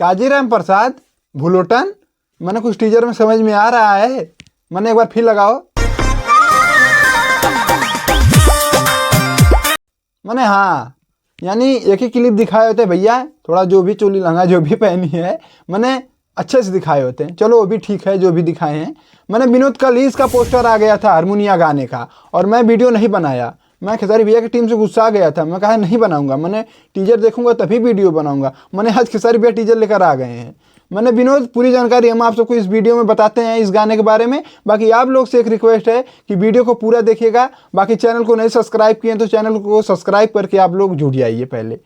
काजीराम प्रसाद भुलोटन। मैंने कुछ टीजर में समझ में आ रहा है, मैंने एक बार फिर लगाओ। मैंने हाँ, यानी एक ही क्लिप दिखाए होते भैया, थोड़ा जो भी चोली लहंगा जो भी पहनी है मैंने अच्छे से दिखाए होते हैं। चलो वो भी ठीक है जो भी दिखाए हैं। मैंने विनोद कलीस का पोस्टर आ गया था हारमोनिया गाने का, और मैं वीडियो नहीं बनाया। मैं खेसारी भैया की टीम से गुस्सा आ गया था, मैं कहा नहीं बनाऊंगा, मैंने टीजर देखूंगा तभी वीडियो बनाऊंगा। मैंने आज खेसारी भैया टीजर लेकर आ गए हैं। मैंने विनोद पूरी जानकारी हम आप सबको इस वीडियो में बताते हैं इस गाने के बारे में। बाकी आप लोग से एक रिक्वेस्ट है कि वीडियो को पूरा देखिएगा। बाकी चैनल को नहीं सब्सक्राइब किए तो चैनल को सब्सक्राइब करके आप लोग जुड़ जाइए पहले,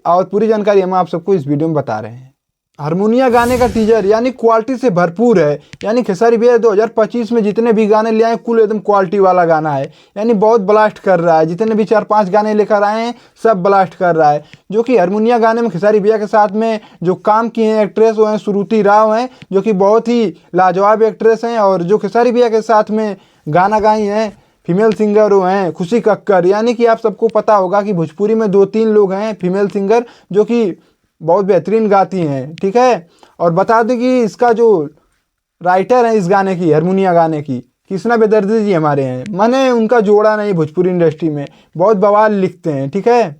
और पूरी जानकारी हम आप सबको इस वीडियो में बता रहे हैं। हारमोनिया गाने का टीजर यानी क्वालिटी से भरपूर है। यानी खेसारी भैया 2025 में जितने भी गाने ले आए कुल एकदम क्वालिटी वाला गाना है। यानी बहुत ब्लास्ट कर रहा है, जितने भी 4-5 गाने लेकर आए हैं सब ब्लास्ट कर रहा है। जो कि हारमोनिया गाने में खेसारी भैया के साथ में जो काम किए हैं एक्ट्रेस वो हैं श्रुति राव हैं, जो कि बहुत ही लाजवाब एक्ट्रेस हैं। और जो खेसारी भैया के साथ में गाना गाई हैं फीमेल सिंगर वो हैं खुशी कक्कर। यानी कि आप सबको पता होगा कि भोजपुरी में 2-3 लोग हैं फीमेल सिंगर जो कि बहुत बेहतरीन गाती हैं, ठीक है। और बता दें कि इसका जो राइटर है इस गाने की हारमोनिया गाने की कृष्णा बेदर्जी जी हमारे हैं। मैंने उनका जोड़ा नहीं भोजपुरी इंडस्ट्री में, बहुत बवाल लिखते हैं, ठीक है।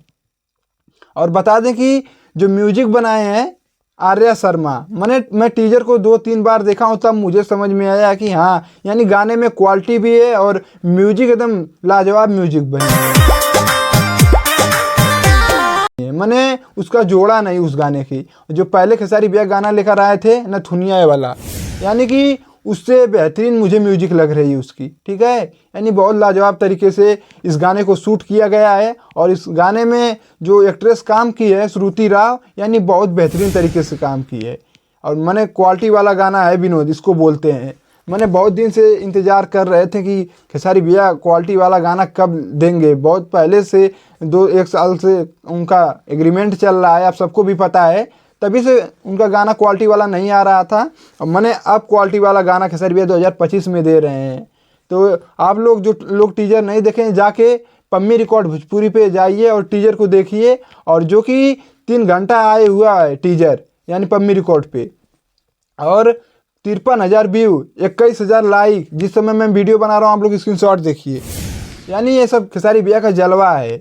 और बता दें कि जो म्यूजिक बनाए हैं आर्या शर्मा। मैं टीजर को 2-3 बार देखा हूँ तब मुझे समझ में आया कि हाँ, यानी गाने में क्वालिटी भी है और म्यूजिक एकदम लाजवाब म्यूजिक बने है। मैंने उसका जोड़ा नहीं उस गाने की, जो पहले खेसारी भैया गाना लेकर आए थे नथुनिया वाला, यानी कि उससे बेहतरीन मुझे म्यूजिक लग रही है उसकी, ठीक है। यानी बहुत लाजवाब तरीके से इस गाने को शूट किया गया है। और इस गाने में जो एक्ट्रेस काम की है श्रुति राव, यानी बहुत बेहतरीन तरीके से काम की है। और मैंने क्वालिटी वाला गाना है विनोद इसको बोलते हैं। मैंने बहुत दिन से इंतज़ार कर रहे थे कि खेसारी भैया क्वालिटी वाला गाना कब देंगे। बहुत पहले से 1 साल से उनका एग्रीमेंट चल रहा है, आप सबको भी पता है, तभी से उनका गाना क्वालिटी वाला नहीं आ रहा था। और मैंने अब क्वालिटी वाला गाना खेसारी भैया 2025 में दे रहे हैं। तो आप लोग जो लोग टीजर नहीं देखें जाके पम्मी रिकॉर्ड भोजपुरी पे जाइए और टीजर को देखिए। और जो कि 3 घंटा आए हुआ है टीजर, यानी पम्मी रिकॉर्ड पे, और 53,000 व्यू, 21,000 लाइक। जिस समय मैं वीडियो बना रहा हूँ आप लोग स्क्रीनशॉट देखिए। यानी ये सब खेसारी भैया का जलवा है,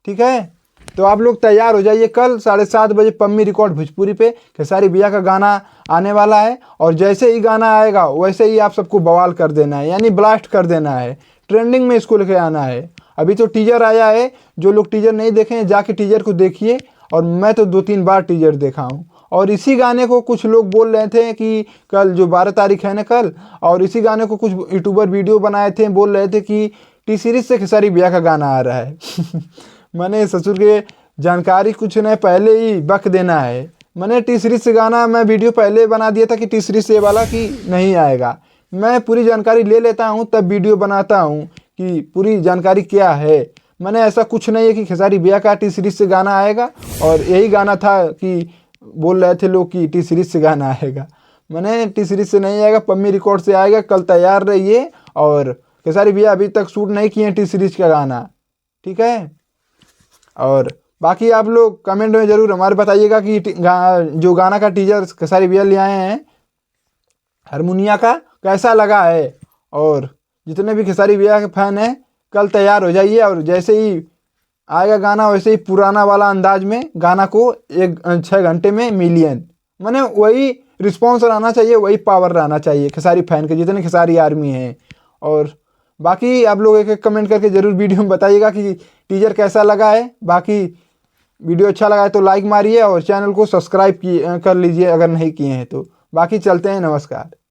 ठीक है। तो आप लोग तैयार हो जाइए, कल 7:30 बजे पम्मी रिकॉर्ड भोजपुरी पे खेसारी भैया का गाना आने वाला है। और जैसे ही गाना आएगा वैसे ही आप सबको बवाल कर देना है, यानी ब्लास्ट कर देना है, ट्रेंडिंग में इसको लेके आना है। अभी तो टीजर आया है, जो लोग टीजर नहीं देखे हैं जाके टीजर को देखिए। और मैं तो 2-3 बार टीजर देखा हूँ। और इसी गाने को कुछ लोग बोल रहे थे कि कल जो 12 तारीख है ना कल, और इसी गाने को कुछ यूट्यूबर वीडियो बनाए थे, बोल रहे थे कि टी सीरीज से खेसारी भैया का गाना आ रहा है। मैंने ससुर के जानकारी कुछ नहीं पहले ही बक देना है। मैंने टी सीरीज से गाना मैं वीडियो पहले बना दिया था कि टी सीरीज से वाला कि नहीं आएगा। मैं पूरी जानकारी ले लेता हूँ तब वीडियो बनाता हूँ कि पूरी जानकारी क्या है। मैंने ऐसा कुछ नहीं है कि खेसारी भैया का टी सीरीज से गाना आएगा। और यही गाना था कि बोल रहे थे लोग कि टी सीरीज से गाना आएगा। मैंने टी सीरीज से नहीं आएगा, पम्मी रिकॉर्ड से आएगा। कल तैयार रहिए। और खेसारी भैया अभी तक शूट नहीं किए टी सीरीज का गाना, ठीक है। और बाकी आप लोग कमेंट में ज़रूर हमारे बताइएगा कि जो गाना का टीजर खेसारी भैया ले आए हैं हारमोनिया का कैसा लगा है। और जितने भी खेसारी भैया के फैन हैं कल तैयार हो जाइए। और जैसे ही आएगा गाना वैसे ही पुराना वाला अंदाज में गाना को 6 घंटे में मिलियन, मैंने वही रिस्पॉन्स रहना चाहिए, वही पावर रहना चाहिए खेसारी फैन के, जितने खेसारी आर्मी हैं। और बाकी आप लोग एक कमेंट करके ज़रूर वीडियो में बताइएगा कि टीजर कैसा लगा है। बाकी वीडियो अच्छा लगा है तो लाइक मारिए और चैनल को सब्सक्राइब कर लीजिए अगर नहीं किए हैं तो। बाकी चलते हैं, नमस्कार।